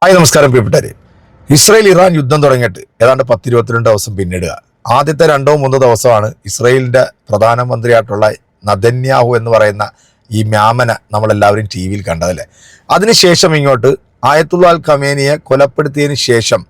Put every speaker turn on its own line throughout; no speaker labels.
Hi നമസ്കാരം പ്രിയപ്പെട്ടവരെ. Israel Iran യുദ്ധം തുടങ്ങിയിട്ട് ഏതാണ്ട് 10-22 ദിവസം പിന്നിടുക. ആദ്യത്തെ 2-3 ദിവസമാണ് ഇസ്രായേലിന്റെ പ്രധാനമന്ത്രിയായിട്ടുള്ള നെതന്യാഹു എന്ന് പറയുന്ന ഈ മ്യാമനെ നമ്മളെല്ലാവരും ടി വിയിൽ കണ്ടതല്ലേ. അതിനുശേഷം ഇങ്ങോട്ട് ആയത്തുള്ള അൽ ഖമേനിയെ കൊലപ്പെടുത്തിയതിന് ശേഷം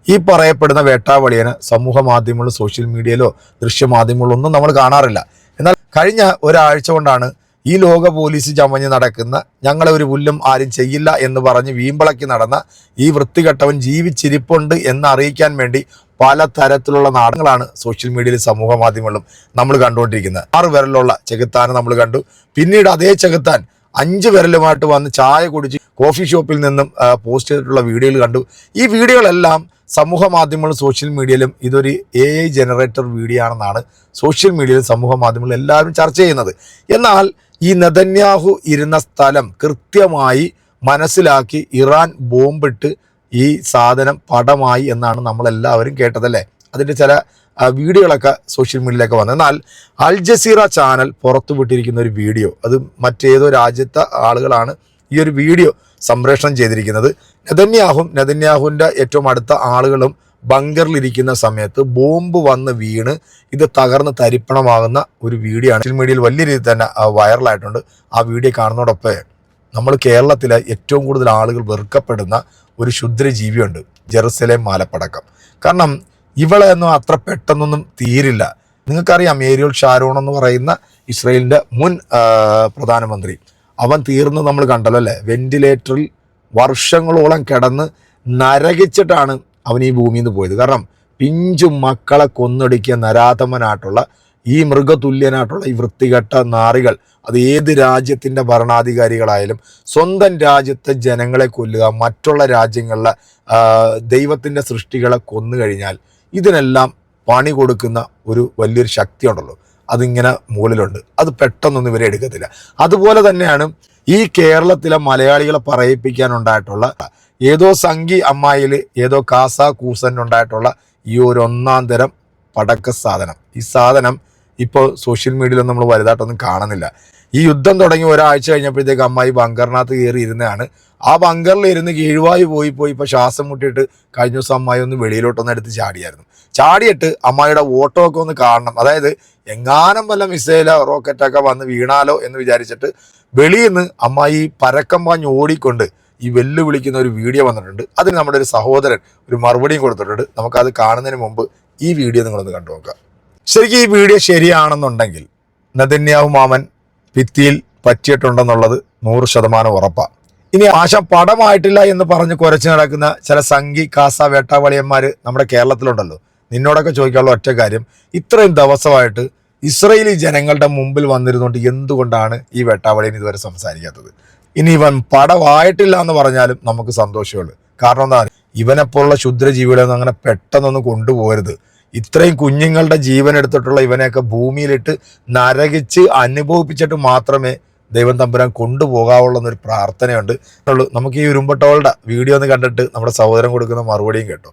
ഈ പറയപ്പെടുന്ന വേട്ടാവളിയന് സമൂഹ മാധ്യമങ്ങളിലും സോഷ്യൽ മീഡിയയിലോ ദൃശ്യമാധ്യമങ്ങളിലോ ഒന്നും നമ്മൾ കാണാറില്ല. എന്നാൽ കഴിഞ്ഞ ഒരാഴ്ച കൊണ്ടാണ് ഈ ലോക പോലീസ് ചമഞ്ഞ് നടക്കുന്ന, ഞങ്ങളെ ഒരു പുല്ലും ആരും ചെയ്യില്ല എന്ന് പറഞ്ഞ് വീമ്പളക്കി നടന്ന ഈ വൃത്തികെട്ടവൻ ജീവിച്ചിരിപ്പുണ്ട് എന്ന് അറിയിക്കാൻ വേണ്ടി പല തരത്തിലുള്ള നാടകങ്ങളാണ് സോഷ്യൽ മീഡിയയിലും സമൂഹ മാധ്യമങ്ങളിലും നമ്മൾ കണ്ടുകൊണ്ടിരിക്കുന്നത്. 6 വിരലുള്ള ചെകുത്താനെ നമ്മൾ കണ്ടു. പിന്നീട് അതേ ചെകുത്താൻ 5 വിരലുമായിട്ട് വന്ന് ചായ കുടിച്ച് കോഫി ഷോപ്പിൽ നിന്നും പോസ്റ്റ് ചെയ്തിട്ടുള്ള വീഡിയോകൾ കണ്ടു. ഈ വീഡിയോകളെല്ലാം സമൂഹ മാധ്യമങ്ങളും സോഷ്യൽ മീഡിയയിലും ഇതൊരു AI ജനറേറ്റർ വീഡിയോ ആണെന്നാണ് സോഷ്യൽ മീഡിയയിലും സമൂഹ മാധ്യമങ്ങളും എല്ലാവരും ചർച്ച ചെയ്യുന്നത്. എന്നാൽ ഈ നെതന്യാഹു ഇരുന്ന സ്ഥലം കൃത്യമായി മനസ്സിലാക്കി ഇറാൻ ബോംബിട്ട് ഈ സാധനം പടമായി എന്നാണ് നമ്മളെല്ലാവരും കേട്ടതല്ലേ. അതിൻ്റെ ചില വീഡിയോകളൊക്കെ സോഷ്യൽ മീഡിയയിലൊക്കെ വന്നു. എന്നാൽ അൽ ജസീറ ചാനൽ പുറത്തുവിട്ടിരിക്കുന്ന ഒരു വീഡിയോ, അത് മറ്റേതോ രാജ്യത്തെ ആളുകളാണ് ഈ ഒരു വീഡിയോ സംപ്രേഷണം ചെയ്തിരിക്കുന്നത്. നെതന്യാഹുവിൻ്റെ ഏറ്റവും അടുത്ത ആളുകളും ബങ്കറിലിരിക്കുന്ന സമയത്ത് ബോംബ് വന്ന് വീണ് ഇത് തകർന്ന് തരിപ്പണമാകുന്ന ഒരു വീഡിയോ ആണ് സോഷ്യൽ മീഡിയയിൽ വലിയ രീതിയിൽ തന്നെ വൈറലായിട്ടുണ്ട്. ആ വീഡിയോ കാണുന്നതോടൊപ്പം നമ്മൾ കേരളത്തിലെ ഏറ്റവും കൂടുതൽ ആളുകൾ വെറുക്കപ്പെടുന്ന ഒരു ക്ഷുദ്രജീവിയുണ്ട്, ജെറുസലേം മാലപ്പടക്കം. കാരണം ഇവളെയൊന്നും അത്ര പെട്ടെന്നൊന്നും തീരില്ല. നിങ്ങൾക്കറിയാം, ഏരിയൽ ഷാരോൺ എന്ന് പറയുന്ന ഇസ്രയേലിൻ്റെ മുൻ പ്രധാനമന്ത്രി, അവൻ തീർന്ന് നമ്മൾ കണ്ടല്ലോ അല്ലേ. വെന്റിലേറ്ററിൽ വർഷങ്ങളോളം കിടന്ന് നരകിച്ചിട്ടാണ് അവൻ ഈ ഭൂമിയിൽ നിന്ന് പോയത്. കാരണം പിഞ്ചു മക്കളെ കൊന്നൊടുക്കിയ നരാധമനായിട്ടുള്ള ഈ മൃഗതുല്യനായിട്ടുള്ള ഈ വൃത്തികെട്ട നാറികൾ, അത് ഏത് രാജ്യത്തിൻ്റെ ഭരണാധികാരികളായാലും സ്വന്തം രാജ്യത്തെ ജനങ്ങളെ കൊല്ലുക, മറ്റുള്ള രാജ്യങ്ങളിലെ ദൈവത്തിൻ്റെ സൃഷ്ടികളെ കൊന്നു കഴിഞ്ഞാൽ ഇതിനെല്ലാം പണി കൊടുക്കുന്ന ഒരു വലിയൊരു ശക്തി ഉണ്ടല്ലോ, അതിങ്ങനെ മുകളിലുണ്ട്. അത് പെട്ടെന്നൊന്നും ഇവരെ എടുക്കത്തില്ല. അതുപോലെ തന്നെയാണ് ഈ കേരളത്തിലെ മലയാളികളെ പറയിപ്പിക്കാനുണ്ടായിട്ടുള്ള ഏതോ സംഘി അമ്മായിൽ ഏതോ കാസ കൂസനുണ്ടായിട്ടുള്ള ഈ ഒരു 1-ാം തരം പടക്ക സാധനം. ഈ സാധനം ഇപ്പോൾ സോഷ്യൽ മീഡിയയിലൊന്നും നമ്മൾ വലുതായിട്ടൊന്നും കാണുന്നില്ല. ഈ യുദ്ധം തുടങ്ങി ഒരാഴ്ച കഴിഞ്ഞപ്പോഴത്തേക്ക് അമ്മായി ബങ്കറിനകത്ത് കയറി ഇരുന്നതാണ്. ആ ബങ്കറിൽ ഇരുന്ന് കീഴ്വായു പോയി ഇപ്പോൾ ശ്വാസം മുട്ടിയിട്ട് കഴിഞ്ഞ ദിവസം അമ്മായി ഒന്ന് വെളിയിലോട്ടൊന്ന് എടുത്ത് ചാടിയിട്ട് അമ്മായിയുടെ ഓട്ടോ ഒക്കെ ഒന്ന് കാണണം. അതായത് എങ്ങാനും വല്ല മിസൈലോ റോക്കറ്റൊക്കെ വന്ന് വീണാലോ എന്ന് വിചാരിച്ചിട്ട് വെളിയിൽ നിന്ന് അമ്മായി പരക്കം പാഞ്ഞ് ഓടിക്കൊണ്ട് ഈ വെല്ലുവിളിക്കുന്ന ഒരു വീഡിയോ വന്നിട്ടുണ്ട്. അതിന് നമ്മുടെ ഒരു സഹോദരൻ ഒരു മറുപടിയും കൊടുത്തിട്ടുണ്ട്. നമുക്കത് കാണുന്നതിന് മുമ്പ് ഈ വീഡിയോ നിങ്ങളൊന്ന് കണ്ടു നോക്കാം. ശരിക്കും ഈ വീഡിയോ ശരിയാണെന്നുണ്ടെങ്കിൽ നെതന്യാഹു മാമൻ ഭിത്തിയിൽ പറ്റിയിട്ടുണ്ടെന്നുള്ളത് 100% ഉറപ്പാണ്. ഇനി ആശ പടമായിട്ടില്ല എന്ന് പറഞ്ഞ് കുരച്ച് നടക്കുന്ന ചില സംഘി കാസ വേട്ടാവളിയന്മാർ നമ്മുടെ കേരളത്തിലുണ്ടല്ലോ. നിന്നോടൊക്കെ ചോദിക്കാനുള്ള ഒറ്റ കാര്യം, ഇത്രയും ദിവസമായിട്ട് ഇസ്രയേലി ജനങ്ങളുടെ മുമ്പിൽ വന്നിരുന്നുകൊണ്ട് എന്തുകൊണ്ടാണ് ഈ വേട്ടാവളിയൻ ഇതുവരെ സംസാരിക്കാത്തത്? ഇനി ഇവൻ പടമായിട്ടില്ല എന്ന് പറഞ്ഞാലും നമുക്ക് സന്തോഷമുള്ളൂ. കാരണം എന്താ, ഇവനെപ്പോലുള്ള ക്ഷുദ്രജീവികളൊന്നും അങ്ങനെ പെട്ടെന്നൊന്നും കൊണ്ടുപോകരുത്. ഇത്രയും കുഞ്ഞുങ്ങളുടെ ജീവൻ എടുത്തിട്ടുള്ള ഇവനെയൊക്കെ ഭൂമിയിലിട്ട് നരകിച്ച് അനുഭവിപ്പിച്ചിട്ട് മാത്രമേ ദൈവം തമ്പുരാൻ കൊണ്ടുപോകാവുള്ളൊരു പ്രാർത്ഥനയുണ്ട്. നമുക്ക് ഈ ഉരുമ്പട്ടോളുടെ വീഡിയോ ഒന്ന് കണ്ടിട്ട് നമ്മുടെ സഹോദരൻ കൊടുക്കുന്ന മറുപടിയും കേട്ടോ.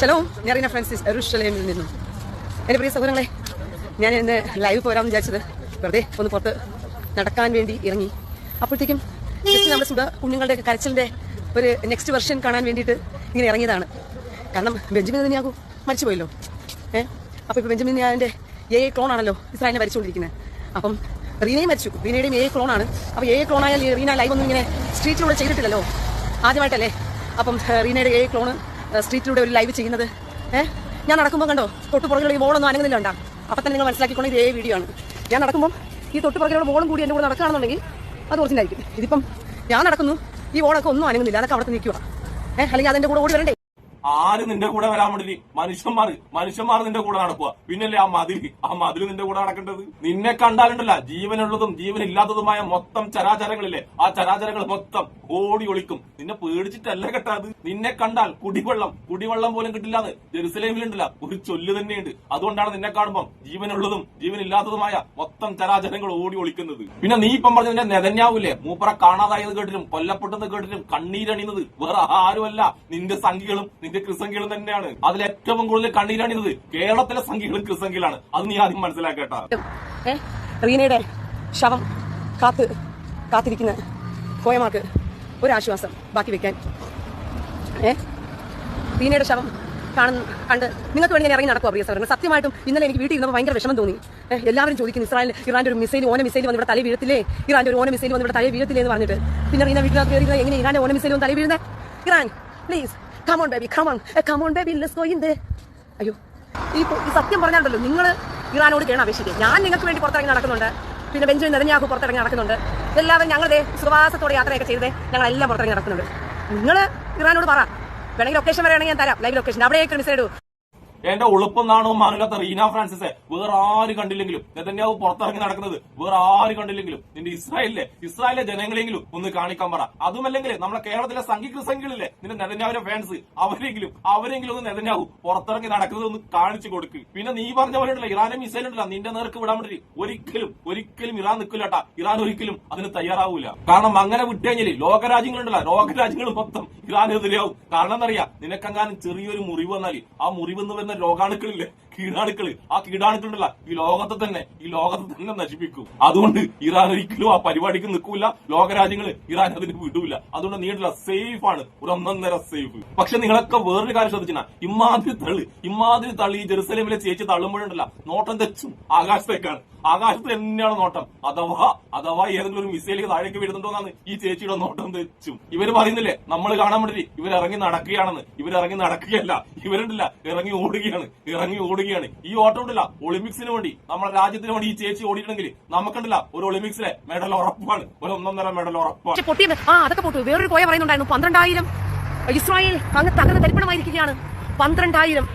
ഷലോം, ഞാൻ റീന ഫ്രാൻസിസ് യെരൂശലേമിൽ നിന്നും. എൻ്റെ പ്രിയ സഹോദരങ്ങളെ, ഞാൻ ഇന്ന് ലൈവ് പോരാമെന്ന് വിചാരിച്ചത് വെറുതെ ഒന്ന് പുറത്ത് നടക്കാൻ വേണ്ടി ഇറങ്ങി. അപ്പോഴത്തേക്കും ജസ്റ്റ് നമ്മുടെ കുഞ്ഞുങ്ങളുടെ കരച്ചിലിൻ്റെ ഒരു നെക്സ്റ്റ് വെർഷൻ കാണാൻ വേണ്ടിയിട്ട് ഇങ്ങനെ ഇറങ്ങിയതാണ്. കാരണം ബെഞ്ചമിൻ നെതന്യാഹു മരിച്ചു പോയല്ലോ. അപ്പോൾ ഇപ്പോൾ ബെഞ്ചമിൻ നെതന്യാഹുവിൻ്റെ AI ക്ലോൺ ആണല്ലോ ഇസ്രായേലിനെ ഭരിച്ചുകൊണ്ടിരിക്കുന്നത്. അപ്പം റീനയും മരിച്ചു, റീനയുടെയും AI ക്ലോണാണ്. അപ്പോൾ AI ക്ലോണായാൽ റീന ലൈവ് ഒന്നും ഇങ്ങനെ സ്ട്രീറ്റിലൂടെ ചെയ്തിട്ടില്ലല്ലോ, ആദ്യമായിട്ടല്ലേ. അപ്പം റീനയുടെ AI ക്ലോണ് സ്ട്രീറ്റിലൂടെ ഒരു ലൈവ് ചെയ്യുന്നത് ഞാൻ നടക്കുമ്പോൾ കണ്ടോ, തൊട്ടുപുറകിലുള്ള ഈ വോളൊന്നും അനങ്ങുന്നില്ല. ഉണ്ടാ അപ്പം തന്നെ നിങ്ങൾ മനസ്സിലാക്കിക്കൊണ്ട് ഇത് വീഡിയോ ആണ്. ഞാൻ നടക്കുമ്പോൾ ഈ തൊട്ടുപുറകിലുള്ള വോളും കൂടി എൻ്റെ കൂടെ നടക്കുകയാണെന്നുണ്ടെങ്കിൽ അത് ഒറിജിനലായിരിക്കും. ഇതിപ്പം ഞാൻ നടക്കുന്നു, ഈ വോളൊക്കെ ഒന്നും അനങ്ങുന്നില്ല, അതൊക്കെ അവിടെ നിൽക്കുക. അല്ലെങ്കിൽ അതെൻ്റെ കൂടെ ഓടി വരണ്ടേ?
ആര് നിന്റെ കൂടെ വരാൻ വേണ്ടി? മനുഷ്യന്മാർ നിന്റെ കൂടെ നടക്കുക. പിന്നല്ലേ ആ മതില് നിന്റെ കൂടെ നടക്കേണ്ടത്? നിന്നെ കണ്ടാലുണ്ടല്ല, ജീവനുള്ളതും ജീവനില്ലാത്തതുമായ മൊത്തം ചരാചരങ്ങളില്ലേ, ആ ചരാചരങ്ങൾ മൊത്തം ഓടി ഒളിക്കും. നിന്നെ പേടിച്ചിട്ടല്ല കേട്ടത്. നിന്നെ കണ്ടാൽ കുടിവെള്ളം പോലും കിട്ടില്ലാന്ന് ജെറുസലേമിലുണ്ടല്ല ഒരു ചൊല്ല് തന്നെയുണ്ട്. അതുകൊണ്ടാണ് നിന്നെ കാണുമ്പോൾ ജീവനുള്ളതും ജീവനില്ലാത്തതുമായ മൊത്തം ചരാചരങ്ങൾ ഓടി ഒളിക്കുന്നത്. പിന്നെ നീ ഇപ്പം പറഞ്ഞ നെതന്യാഹുവില്ലേ, മൂപ്പറ കാണാതായത് കേട്ടിട്ടും കൊല്ലപ്പെട്ടെന്ന് കേട്ടിട്ടും കണ്ണീരണിയുന്നത് വേറെ ആരുമല്ല, നിന്റെ സംഘികളും നിന്റെ ക്രിസംഖ്യകളും തന്നെയാണ്. അതിൽ ഏറ്റവും കൂടുതൽ കണ്ണീരണിയുന്നത് കേരളത്തിലെ സംഘികളും ക്രിസംഖ്യയിലാണ്. അത് നീ ആദ്യം മനസ്സിലാക്കേട്ടാ.
റീനയുടെ ശവം കാത്തിരിക്കുന്ന കോയമാർക്ക് ഒരാശ്വാസം ബാക്കി വെക്കാൻ റീനയുടെ ശവം കണ്ട് നിങ്ങൾക്ക് വേണ്ടി ഞാൻ ഇറങ്ങി നടക്കുക പ്രിയ സഹോദരങ്ങൾ. സത്യമായിട്ടും ഇന്നലെ എനിക്ക് വീട്ടിൽ ഇരുന്നപ്പോൾ ഭയങ്കര വിഷമം തോന്നി. എല്ലാവരും ചോദിക്കുന്നു ഇറാന്റെ ഒരു മിസൈൽ ഓന മിസൈൽ വന്ന് ഇവിടെ തലയിൽ വീഴത്തില്ലേ, ഇറാന്റെ ഒരു ഓന മിസൈൽ വന്ന് ഇവിടെ തലയിൽ വീഴത്തില്ലേ എന്ന് പറഞ്ഞിട്ട്. പിന്നെ റീന വീട്ടിനകത്ത് കയറി എങ്ങനെ ഇറാന്റെ ഓന മിസൈൽ വന്ന് തലയിൽ വീഴുന്നത്? Iran please come on baby, come on baby, let's go in there. അയ്യോ ഈ സത്യം പറഞ്ഞാണ്ടല്ലോ നിങ്ങൾ ഇറാനോട് കേണ അപേക്ഷിക്കുക. ഞാൻ നിങ്ങൾക്ക് വേണ്ടി പുറത്തിറങ്ങി നടക്കുന്നുണ്ട്, പിന്നെ ബെഞ്ചമിൻ നെതന്യാഹു പുറത്തിറങ്ങി നടക്കുന്നുണ്ട്, എല്ലാവരും ഞങ്ങളുടെ സുവാസത്തോടെ യാത്രയൊക്കെ ചെയ്തേ ഞങ്ങളെല്ലാം പുറത്തിറങ്ങി നടക്കുന്നുണ്ട്. നിങ്ങൾ ഇറാനോട് പറ, വേണമെങ്കിൽ ലൊക്കേഷൻ വരെയാണെങ്കിൽ ഞാൻ തരാം, ലൈവ് ലൊക്കേഷൻ അവിടേക്ക് മിസ് ചെയ്തു.
എന്റെ ഉളുപ്പം നാണവും മാനില്ലാത്ത റീന ഫ്രാൻസിസെ വേറെ ആര് കണ്ടില്ലെങ്കിലും, നെതന്യാഹു പുറത്തിറങ്ങി നടക്കുന്നത് വേറെ ആര് കണ്ടില്ലെങ്കിലും നിന്റെ ഇസ്രായേലിലെ ജനങ്ങളെങ്കിലും ഒന്ന് കാണിക്കാൻ പറ. അതുമല്ലെങ്കിൽ നമ്മളെ കേരളത്തിലെ സംഘികളില്ലേ നിന്റെ നെതന്യാഹുവിന്റെ ഫാൻസ്, അവരെങ്കിലും ഒന്ന് നെതന്യാഹു പുറത്തിറങ്ങി നടക്കുന്നത് ഒന്ന് കാണിച്ചു കൊടുക്ക്. പിന്നെ നീ പറഞ്ഞ പോലെ ഉണ്ടല്ലോ ഇറാനെ മിസൈൽ ഉണ്ടല്ലോ നിന്റെ നേർക്ക് വിടാൻ വേണ്ടി ഒരിക്കലും ഇറാൻ നിൽക്കില്ലട്ടാ. ഇറാൻ ഒരിക്കലും അതിന് തയ്യാറാവൂല. കാരണം അങ്ങനെ വിട്ടുകഴിഞ്ഞാൽ ലോകരാജ്യങ്ങളുണ്ടല്ലോ, ലോകരാജ്യങ്ങൾ മൊത്തം ഇറാനെതിരെയാവും. കാരണം എന്നറിയാം, നിനക്കെങ്ങാനും ചെറിയൊരു മുറിവ് വന്നാൽ ആ മുറിവെന്ന് വരുന്ന രോഗാണുക്കളില്ലേ, കീടാണുക്കൾ, ആ കീടാണുക്കളുണ്ടല്ല ഈ ലോകത്തെ തന്നെ നശിപ്പിക്കും. അതുകൊണ്ട് ഇറാൻ ഒരിക്കലും ആ പരിപാടിക്ക് നിൽക്കൂല, ലോകരാജ്യങ്ങൾ ഇറാൻ അതിന് വിടൂല. അതുകൊണ്ട് നീണ്ടല്ല, സേഫ് ആണ്, ഒരു ഒന്നൊന്നര സേഫ്. പക്ഷെ നിങ്ങളൊക്കെ വേറൊരു കാര്യം ശ്രദ്ധിച്ചാ, ഇമാതിരി തള്ളി ഈ ജെറുസലേമിലെ ചേച്ചി തള്ളുമ്പോഴുണ്ടല്ല നോട്ടം തെച്ചും ആകാശത്തേക്കാണ്. ആകാശത്ത് തന്നെയാണ് നോട്ടം. അഥവാ ഏതെങ്കിലും ഒരു മിസൈലിൽ താഴേക്ക് വീഴുന്നുണ്ടോന്നാണ് ഈ ചേച്ചിയുടെ നോട്ടം തെച്ചും. ഇവര് പറയുന്നില്ലേ നമ്മൾ കാണാൻ വേണ്ടി ഇവരിറങ്ങി നടക്കുകയാണെന്ന്. ഇവരിറങ്ങി നടക്കുകയല്ല, ഇവരുണ്ടല്ല ഇറങ്ങി ഓടുകയാണ്. ഈ ഓട്ടം ഉണ്ടല്ല ഒളിമ്പിക്സിന് വേണ്ടി, നമ്മുടെ രാജ്യത്തിന് വേണ്ടി ഈ ചേച്ചി ഓടിയിട്ടുണ്ടെങ്കിൽ നമുക്കുണ്ടല്ല ഒരു ഒളിമ്പിക്സിലെ മെഡൽ ഉറപ്പാണ്, ഒരു ഒന്നൊന്നര മെഡൽ ഉറപ്പാണ്.
അതൊക്കെ പോട്ടു. വേറൊരു കോയ പറയുന്നുണ്ടായിരുന്നു 12,000 ഇസ്രായേൽ അങ്ങ് തകർന്ന് തരിപ്പണമായിരിക്കുകയാണ്. 12,000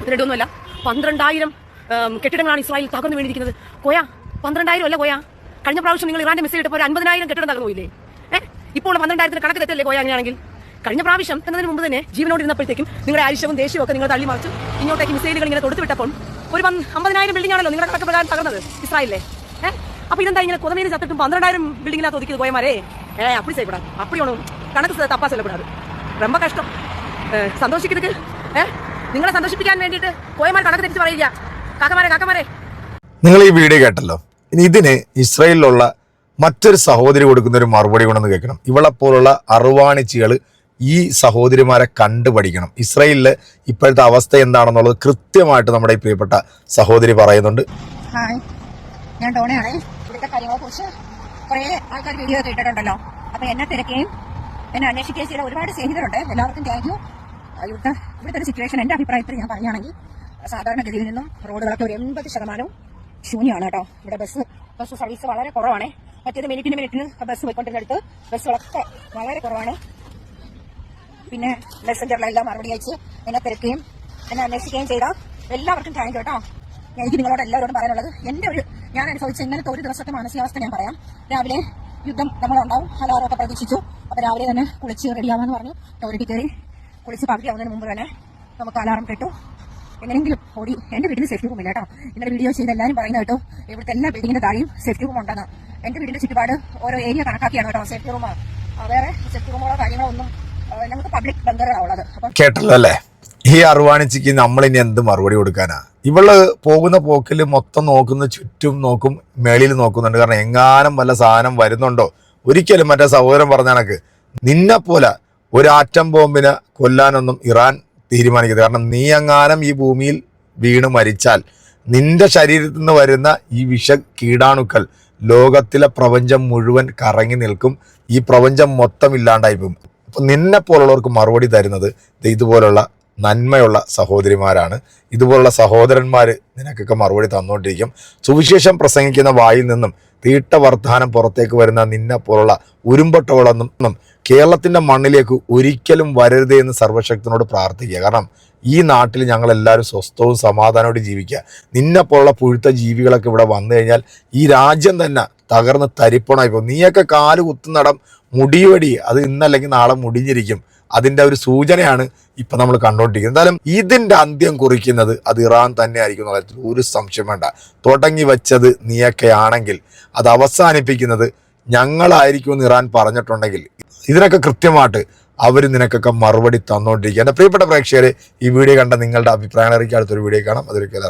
ഇതിനൊന്നുമല്ല, 12,000 കെട്ടിടങ്ങളാണ് ഇസ്രായേൽ തകർന്നു വീണിരിക്കുന്നത്. കോയ 12,000 അല്ല കോയ. കഴിഞ്ഞ പ്രാവശ്യം നിങ്ങൾ ഇറാന്റെ മിസൈൽ ഇട്ടപ്പോൾ 50,000 കെട്ടിടം തകർന്നു പോയില്ലേ? ഇപ്പോൾ 12,000 കണക്ക് തെറ്റല്ലേ കോയ? അങ്ങനെയാണെങ്കിൽ കഴിഞ്ഞ പ്രാവശ്യം എന്നതിന് മുമ്പ് തന്നെ ജീവനോടിരുന്നപ്പോഴത്തേക്കും നിങ്ങളുടെ ആവശ്യവും ദേഷ്യവും ഒക്കെ നിങ്ങൾ തള്ളി മറിച്ചു ഇങ്ങോട്ടേക്ക് മിസൈലുകൾ ഇങ്ങനെ തൊടുത്തു വിട്ടപ്പോൾ ഒരു 50,000 ബിൽഡിംഗ് ആണല്ലോ നിങ്ങളുടെ കണക്ക് പ്രകാരം തകർന്നത് ഇസ്രായേലിലെ. അപ്പൊ ഇതെന്താ ഇങ്ങനെ കുതമേരി ചത്തിട്ടും 12,000 ബിൽഡിങ്ങിനകത്ത് ഒതുക്കിയത് കോയമാരെ? അപ്പടി ചെയ്യപ്പെടാം, അപ്പടി ഒന്നും കണക്ക് തപ്പാ ചെല്ലപ്പെടാറ്. ரொம்ப കഷ്ടം. സന്തോഷിക്കുന്നത് നിങ്ങളെ സന്തോഷിപ്പിക്കാൻ വേണ്ടിയിട്ട് കോയമാർ കണക്ക് തെറ്റിച്ച് പറയില്ല. കാക്കമാരെ
നിങ്ങൾ ഈ വീഡിയോ കേട്ടല്ലോ. ഇനി ഇതിന് ഇസ്രായേലിലുള്ള മറ്റൊരു സഹോദരി കൊടുക്കുന്ന ഒരു മറുപടി കൊണ്ടെന്ന് കേൾക്കണം. ഇവളെപ്പോലുള്ള അറുവാണിച്ചികൾ ഈ സഹോദരിമാരെ കണ്ടുപഠിക്കണം. ഇസ്രായേലിലെ ഇപ്പോഴത്തെ അവസ്ഥ എന്താണെന്നുള്ളത് കൃത്യമായിട്ട് നമ്മുടെ ഈ പ്രിയപ്പെട്ട സഹോദരി പറയുന്നുണ്ട്.
ഹായ്, ഞാൻ ഡോണയാണേ. ഇവിടുത്തെ കാര്യങ്ങളെ കുറിച്ച് കുറെ ആൾക്കാർ വീഡിയോ ഒക്കെ ഇട്ടിട്ടുണ്ടല്ലോ. അപ്പൊ എന്നെ തിരക്കുകയും എന്നെ അന്വേഷിക്കുകയും ചെയ്ത ഒരുപാട് സ്നേഹിതരുണ്ട്. എല്ലാവർക്കും താങ്ക് യു. ഇവിടുത്തെ ഒരു സിറ്റുവേഷൻ എന്റെ അഭിപ്രായത്തിൽ ഞാൻ പറയുകയാണെങ്കിൽ സാധാരണഗതിയിൽ നിന്നും റോഡുകളൊക്കെ ഒരു 80% ശൂന്യമാണ് കേട്ടോ. ഇവിടെ ബസ് സർവീസ് വളരെ കുറവാണ്. മറ്റേത് മിനിറ്റിന് ബസ് പോയിക്കൊണ്ടിരുന്നിടത്ത് ബസ്സുകളൊക്കെ വളരെ കുറവാണ്. പിന്നെ മെസ്സഞ്ചറിലെല്ലാം മറുപടി അയച്ച് എന്നെ തിരക്കുകയും എന്നെ അന്വേഷിക്കുകയും ചെയ്ത എല്ലാവർക്കും താങ്ക് യു കേട്ടോ. എനിക്ക് നിങ്ങളോട് എല്ലാവരോടും പറയാനുള്ളത് ഞാൻ അനുഭവിച്ച ഇന്നലത്തെ ഒരു ദിവസത്തെ മാനസികാവസ്ഥ ഞാൻ പറയാം. രാവിലെ യുദ്ധം നമ്മളുണ്ടാവും, അലാറൊക്കെ പ്രതീക്ഷിച്ചു. അപ്പൊ രാവിലെ തന്നെ കുളിച്ച് റെഡിയാവാന്ന് പറഞ്ഞു ടോയ്ലറ്റിൽ കയറി കുളിച്ച് പകുതിയാവുന്നതിന് മുമ്പ് തന്നെ നമുക്ക് അലാറം കേട്ടു. എങ്ങനെയെങ്കിലും ഓടി. എന്റെ വീട്ടിൽ സേഫ്റ്റി റൂം ഇല്ല കേട്ടോ. ഇന്നലെ വീഡിയോ ചെയ്ത് എല്ലാവരും പറയുന്നത് കേട്ടോ ഇവിടുത്തെ എല്ലാ ബിൽഡിങ്ങിന്റെ താഴെയും സേഫ്റ്റി റൂം ഉണ്ടെന്ന്. എന്റെ വീടിന്റെ ചുറ്റുപാട് ഓരോ ഏരിയ കണക്കാക്കിയാണ് കേട്ടോ സേഫ്റ്റി റൂം. വേറെ സേഫ്റ്റി റൂമുകളോ കാര്യങ്ങളോ ഒന്നും ഞങ്ങൾക്ക് പബ്ലിക് ബങ്കറാണ് ഉള്ളത്.
കേട്ടല്ലോ അല്ലേ? ഈ അറുവാണിച്ചിക്ക് നമ്മളിനി എന്ത് മറുപടി കൊടുക്കാനാ? ഇവള് പോകുന്ന പോക്കിൽ മൊത്തം നോക്കുന്ന, ചുറ്റും നോക്കും, മേളിൽ നോക്കുന്നുണ്ട്. കാരണം എങ്ങാനും വല്ല സാധനം വരുന്നുണ്ടോ? ഒരിക്കലും മറ്റേ സഹോദരൻ പറഞ്ഞ കണക്ക് നിന്നെപ്പോലെ ഒരു ആറ്റം ബോംബിനെ കൊല്ലാനൊന്നും ഇറാൻ തീരുമാനിക്കരുത്. കാരണം നീ എങ്ങാനും ഈ ഭൂമിയിൽ വീണ് മരിച്ചാൽ നിന്റെ ശരീരത്തിൽ നിന്ന് വരുന്ന ഈ വിഷ കീടാണുക്കൾ ലോകത്തിലെ പ്രപഞ്ചം മുഴുവൻ കറങ്ങി നിൽക്കും. ഈ പ്രപഞ്ചം മൊത്തം ഇല്ലാണ്ടായി പോകും. അപ്പം നിന്നെ പോലുള്ളവർക്ക് മറുപടി തരുന്നത് ഇതുപോലുള്ള നന്മയുള്ള സഹോദരിമാരാണ്. ഇതുപോലുള്ള സഹോദരന്മാർ നിനക്കൊക്കെ മറുപടി തന്നുകൊണ്ടിരിക്കും. സുവിശേഷം പ്രസംഗിക്കുന്ന വായിൽ നിന്നും തീട്ട വർദ്ധാനം പുറത്തേക്ക് വരുന്ന നിന്നെ പോലുള്ള ഉരുമ്പട്ടോളൊന്നും കേരളത്തിൻ്റെ മണ്ണിലേക്ക് ഒരിക്കലും വരരുതേ എന്ന് സർവശക്തനോട് പ്രാർത്ഥിക്കുക. കാരണം ഈ നാട്ടിൽ ഞങ്ങളെല്ലാവരും സ്വസ്ഥവും സമാധാനത്തോടെ ജീവിക്കുക. നിന്നെ പോലുള്ള പുഴുത്ത ജീവികളൊക്കെ ഇവിടെ വന്നു കഴിഞ്ഞാൽ ഈ രാജ്യം തന്നെ തകർന്ന് തരിപ്പണമായി പോകും. നീയൊക്കെ കാല് കുത്തുന്നിടം മുടിവടി, അത് ഇന്നല്ലെങ്കിൽ നാളെ മുടിഞ്ഞിരിക്കും. അതിൻ്റെ ഒരു സൂചനയാണ് ഇപ്പം നമ്മൾ കണ്ടുകൊണ്ടിരിക്കുന്നത്. എന്തായാലും ഇതിൻ്റെ അന്ത്യം കുറിക്കുന്നത് അത് ഇറാൻ തന്നെ ആയിരിക്കും എന്ന കാര്യത്തിൽ ഒരു സംശയം വേണ്ട. തുടങ്ങി വെച്ചത് നീയൊക്കെ ആണെങ്കിൽ അത് അവസാനിപ്പിക്കുന്നത് ഞങ്ങളായിരിക്കുമെന്ന് ഇറാൻ പറഞ്ഞിട്ടുണ്ടെങ്കിൽ ഇതിനൊക്കെ കൃത്യമായിട്ട് അവർ നിനക്കൊക്കെ മറുപടി തന്നുകൊണ്ടിരിക്കുക. എൻ്റെ പ്രിയപ്പെട്ട പ്രേക്ഷകരെ, ഈ വീഡിയോ കണ്ട നിങ്ങളുടെ അഭിപ്രായങ്ങൾ അറിയിക്കാൻ അടുത്തൊരു വീഡിയോ കാണാം. അതൊരിക്കലും